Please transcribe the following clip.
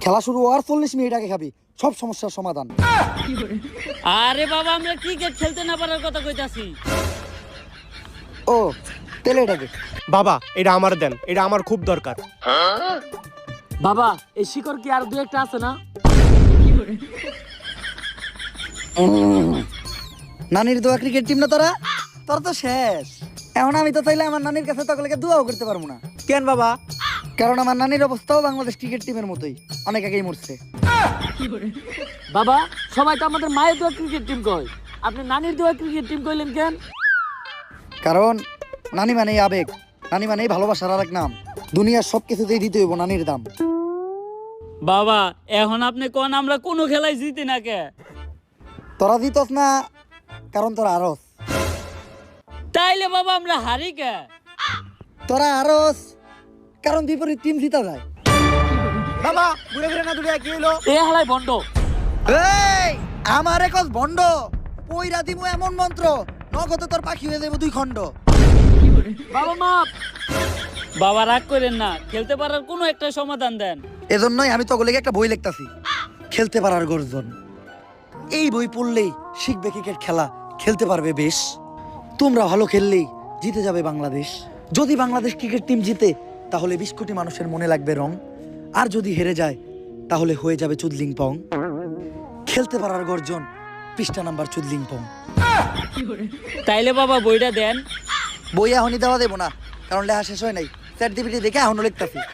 খেলা শুরু হওয়ার 40 মিনিট আগে খাবি, সব সমস্যার সমাধান। আরে বাবা আমরা ক্রিকেট খেলতে না পারার কথা কইতাছি। ও তেলে এটাকে বাবা এটা আমার দেন, এটা আমার খুব দরকার। বাবা এই শিকড় কি আর দুই একটা আছে না? নানির দোয়া ক্রিকেট টিম না তোরা, তোর তো শেষ। এখন আমি তো চাইলে আমার নানির কাছে তকলেকে দোয়াও করতে পারবো না। কেন বাবা? কারণ আমার নানির অবস্থাও বাংলাদেশ ক্রিকেট টিমের মতোই, অনেক আগেই মরছে। বাবা সবাই তো আমাদের মায়ের দোয়া ক্রিকেট টিম কয়, আপনি নানির দোয়া ক্রিকেট টিম কইলেন কেন? কারণ নানি মানেই আবেগ, নানি মানেই ভালোবাসার আর এক নাম। দুনিয়ার সব কিছুতেই দিতে হইব নানির দাম। বাবা এখন আপনি কোন আমরা কোনো খেলায় জিতি না কে? তোরা দিতস না কারণ তোরা আরস, তাইলে বাবা আমরা হারি কে? তোরা আরস কারণ বিপরীত টিম জিতা যায়। বাবা ঘুরে ফিরে না দূরে কি হলো? এ হালাই বন্ধ। এই আমার একজ ভণ্ড, পইরা দিমু এমন মন্ত্র, নগদে তোর পাখি হয়ে যাবো 2 খণ্ড। বাবা মাপ। বাবা রাগ করেন না, খেলতে পারার কোনো একটা সমাধান দেন। এজন্যই আমি তগলেকে একটা বই লিখতাছি, খেলতে পারার গর্জন। এই বই পড়লেই শিখবে ক্রিকেট খেলা, খেলতে পারবে বেশ। তোমরা ভালো খেললেই জিতে যাবে বাংলাদেশ। যদি বাংলাদেশ ক্রিকেট টিম জিতে তাহলে 20 কোটি মানুষের মনে লাগবে রং, আর যদি হেরে যায় তাহলে হয়ে যাবে চুদলিং পং। খেলতে পারার গর্জন, পৃষ্ঠা নাম্বার চুদলিং পং। তাইলে বাবা বইটা দেন। বই এখনই দেওয়া দেবো না, কারণ লেখা শেষ হয় নাই। চ্যাট জিপিটি দেখে এখনো লিখতাছি।